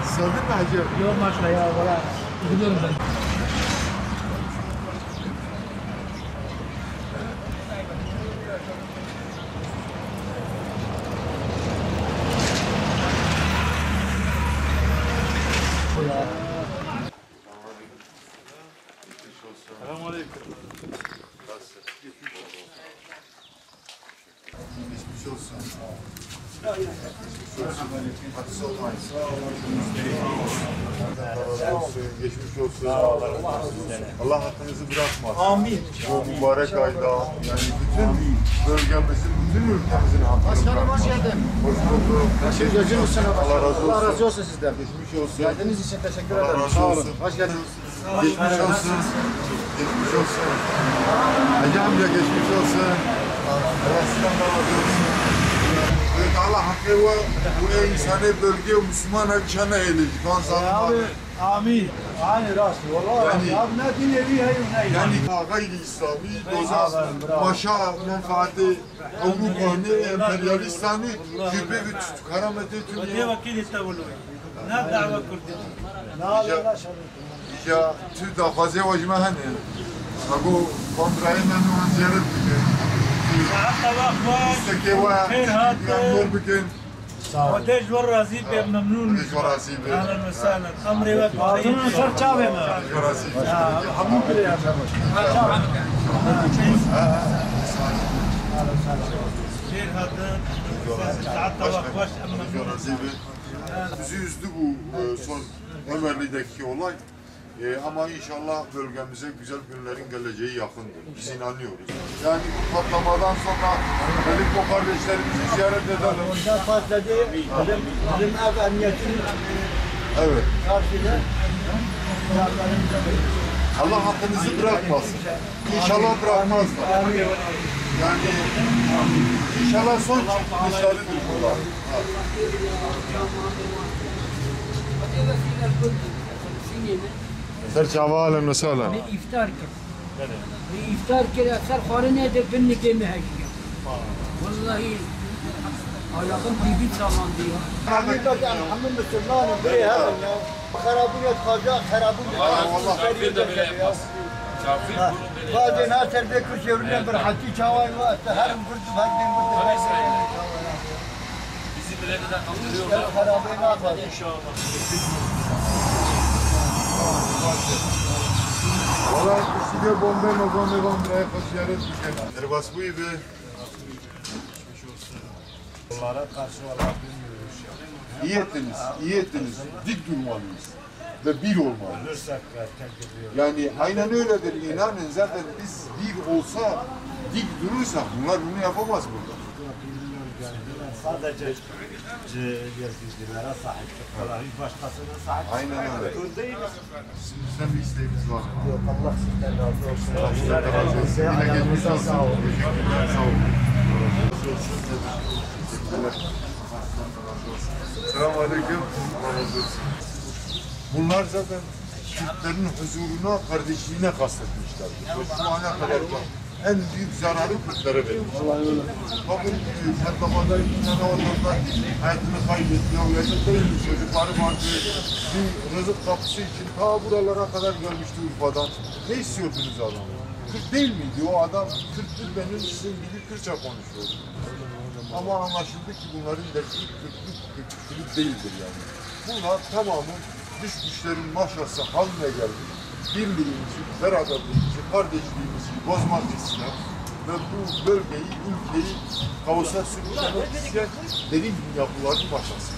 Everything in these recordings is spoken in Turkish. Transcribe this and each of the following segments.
Saldın mı hacı? Yok maşallah ya valla. Gidiyorum ben. Selamünaleyküm. Geçmiş olsun. Geçmiş olsun. Allah hakkınızı bırakmaz. Amin. Bu mübarek ayda yani bütün bölgemizin, bütün ülkemizin hakkını bırakmaz. Başkanım hoş geldin. Hoş bulduk. Gözün üstüne Allah razı olsun. Allah razı olsun sizden. Geçmiş olsun. Geldiğiniz için teşekkür Allah ederim. razı Sağ olsun. olun. Hoş geldiniz. Geçmiş olsun. Geçmiş olsun. Hacı amca geçmiş olsun. Allah sizden de razı olsun. Evet Allah hakkı ve bu insanı bölge Müslüman hemşane eyledik. Abi amin. Aynı rast. Vallahi Yani- abi ne din evi hayır ne. Yani gayri İslami, doza, maşa, menfaati, Avrupa'nı, emperyalistani, küpe ve karamete tümüye. وكيل التولوي لا دعوة كردية Ne alıyorlar şöyle. Ya tü da fazla vajma hani. Ago kontrayı memnun ziyaret bugün. حتى بأخبار İsteke var. خير هات Yağmur bugün. وديج ورا زيب ممنون Geç varası be. اهلا وسهلا امري وقت Altının sarçave mi? Geç varası be. Hamur bile yapar. خير هات تعطى واخبار Geç varası be. Bizi üzdü bu son Ömerli'deki olay. Ama inşallah bölgemize güzel günlerin geleceği yakındır. Biz inanıyoruz. Yani bu patlamadan sonra gelip o kardeşlerimizi ziyaret edelim. Ondan patladı. Bizim ev emniyetin Evet. karşıda. Allah hakkınızı bırakmasın. İnşallah bırakmazlar. Yani inşallah son çıkmışlarıdır bunlar. Serçava alem ve selam. افطار کرد افطار کرد اکثر خواره نیده بن نگه مهجی والله علاقم بیبی سامان دیا Hamid bak yani hamid Müslümanım biri hemen ya. Karabuniyet kaca karabuniyet. Bazen her terbiye kır çevrilen bir haki çavay var. Her kurdu her gün kurdu. bizi belediyeden kaldırıyorlar. Karabuye ne yapar? Valla size bombe buraya ziyaret düşen. Erbas bu gibi. Onlara karşı olarak bilmiyoruz ya. İyi ettiniz, iyi ettiniz. Dik durmalıyız. Ve bir olmalıyız. Ölürsek terk ediyor. Yani aynen öyledir. İnanın zaten biz bir olsa, dik durursak bunlar bunu yapamaz burada. Sadece yetkililere sahip çıkmalar. Başkasına sahip Aynen öyle. çıkmalar. Sizden bir isteğimiz var. Yok Allah sizden razı olsun. Allah sizden de razı olsun. Yine geçmiş olsun. Sağ olun. Teşekkürler, sağ olun. Selamünaleyküm. Bunlar zaten Kürtlerin huzuruna, kardeşliğine kastetmişler. Ve şu ana kadar en büyük zararı Kürtlere verilmiş. Bakın patlamada iki tane ormanlar hayatını kaybetti. O yaşta değilmiş, çocukları vardı. Bir rızık kapısı için ta buralara kadar gelmişti Urfa'dan. Ne istiyordunuz adamı? Kürt değil miydi o adam? Kürttür benim sizin gibi Kürtçe konuşuyordu. Ama anlaşıldı ki bunların derdi Kürtlük değildir yani. Bunlar tamamı dış güçlerin maşası haline geldi. Birliğimizi, beraberliğimizi, kardeşliğimizi bozmak isteyen ve bu bölgeyi, ülkeyi kaosa sürüklemek isteyen derin yapıların maşası.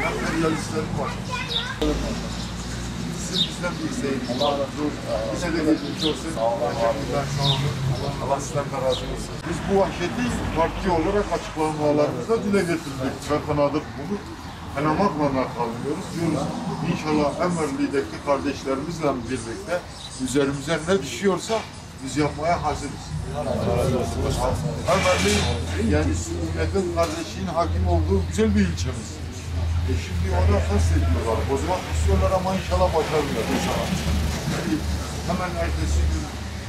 Emperyalistlerin maşası. Sizin bizden bir isteğiniz. Allah razı olsun. Bize de geçmiş olsun. Teşekkürler, sağ olun. Allah sizden de razı olsun. Biz bu vahşeti parti olarak açıklamalarımızda dile getirdik ve kınadık bunu. Kınamakla kalmıyoruz. Diyoruz İnşallah Emerli'deki kardeşlerimizle birlikte üzerimize ne düşüyorsa Biz yapmaya hazırız. Ömerli yani Sünnetin kardeşliğin hakim olduğu güzel bir ilçemiz. Şimdi ona kastediyorlar. O zaman istiyorlar ama inşallah başarırlar. Yani hemen ertesi gün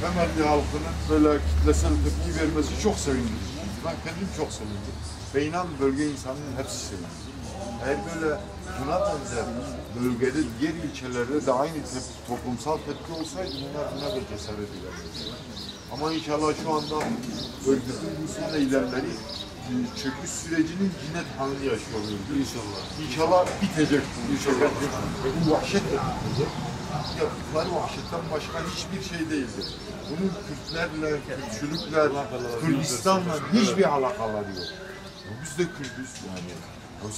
Ömerli halkının böyle kitlesel tepki vermesi çok sevindirici. Ben kendim çok sevindim. Ve inan bölge insanının hepsi sevindi. Eğer böyle buna benzer bölgede diğer ilçelerde de aynı toplumsal tepki olsaydı bunlar buna da cesaret ederdi. Ama inşallah şu anda örgütün bu son eylemleri çöküş sürecinin cinnet halini yaşıyor. İnşallah. İnşallah bitecek bu. İnşallah. Ve bu vahşet de bitecek. Yaptıkları vahşetten başka hiçbir şey değildir. Bunun Kürtlerle, Kürtçülükle, Kürdistan'la hiçbir alakaları yok. Biz de Kürdüz yani.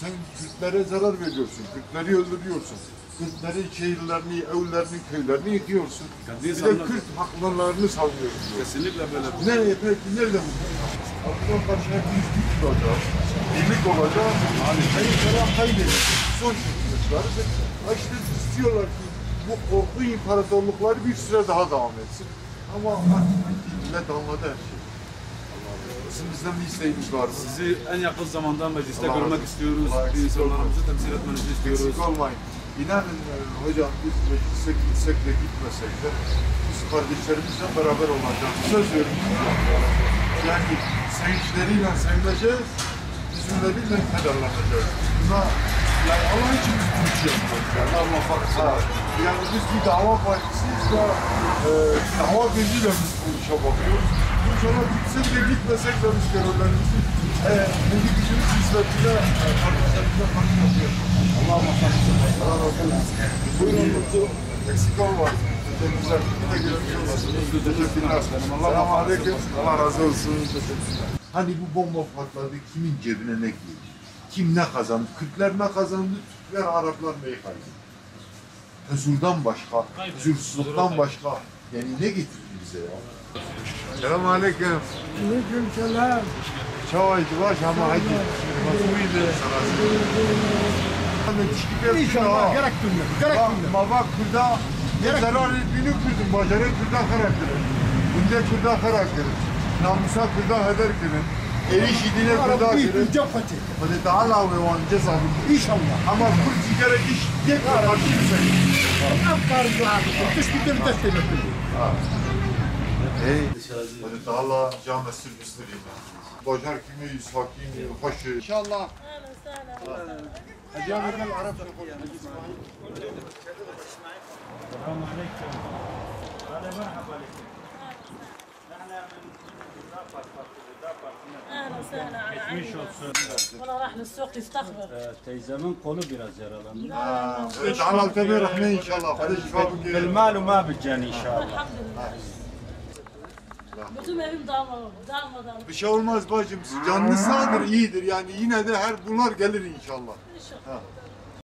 Sen Kürtlere zarar veriyorsun, Kürtleri öldürüyorsun. Kürtlerin şehirlerini, evlerini, köylerini yıkıyorsun. Bir de Kürt haklarını savunuyorsun. Kesinlikle böyle. Nereye peki, nerede bu? Altından karşıya bir güç olacak, birlik olacak, hayır falan kaybedecek. Son çıkmışlar ve işte istiyorlar ki bu korku imparatorlukları bir süre daha devam etsin. Ama artık millet anladı her şeyi. Sizin bizden bir isteğimiz var mı? Sizi en yakın zamanda mecliste Allah görmek razı istiyoruz. Allah eksik İnsanlarımızı temsil etmenizi istiyoruz. Eksik olmayın. İnanın hocam biz meclise gitsek de gitmesek de biz kardeşlerimizle beraber olacağız. Söz veriyoruz. Yani sevinçleriyle sevineceğiz, üzümleriyle kederleneceğiz. Buna yani Allah için biz bu işi yapıyoruz. Yani Allah muvaffak. Yani biz bir dava partisiyiz ve dava gözüyle biz bu işe bakıyoruz. İnşallah gitsek de gitmesek de biz görevlerimizi kendi gücümüz hizmetine kardeşlerimize karşı yapıyoruz. Allah muvaffak. Allah razı olsun. Buyurun mutlu. Eksik olmaz. Güzel. Yine görüşürüz. Teşekkürler. Selamun aleyküm. Allah razı olsun. Teşekkürler. Hani bu bomba patladı kimin cebine ne girdi? Kim ne kazandı? Kürtler ne kazandı? Türkler, Araplar neyi kaybetti? Huzurdan başka, huzursuzluktan başka. Yani ne getirdi bize ya? Selamun aleyküm. Aleyküm selam. Çavaydı baş ama hadi. Nasılıydı? İnşallah gerek duymuyor. Gerek duymuyor. Baba Kürt'a zarar ettiğini Kürt'ün, başarı Kürt'a karakteri. Bunda Kürt'a karakteri. Namusa Kürt'a heder kırın. Erişidiğine Kürt'a kırın. Cafati. Hadi Teala ve vancez abi. İnşallah. Ama Kürt sigara iş tekrar karşı bir şey. Afkar duadı. Dış bir de destek ettim. Hadi Teala can nasip istedim. Başar kimi, sakin, hoş. İnşallah. Hadi Amerikan Arap السلام عليكم. هذا مرحبا لكم. نحن من اهلا وسهلا على عيني. والله راح للسوق يستخبر. Teyzemin kolu biraz yaralandı. Evet, Alal Tepe Rahme inşallah. Hadi şifa bu gelin. Bilmal ma bicen inşallah. الحمد لله. Bütün evim darmadan. Bir şey olmaz bacım. Canlı sağdır, iyidir. Yani yine de her bunlar gelir inşallah. İnşallah.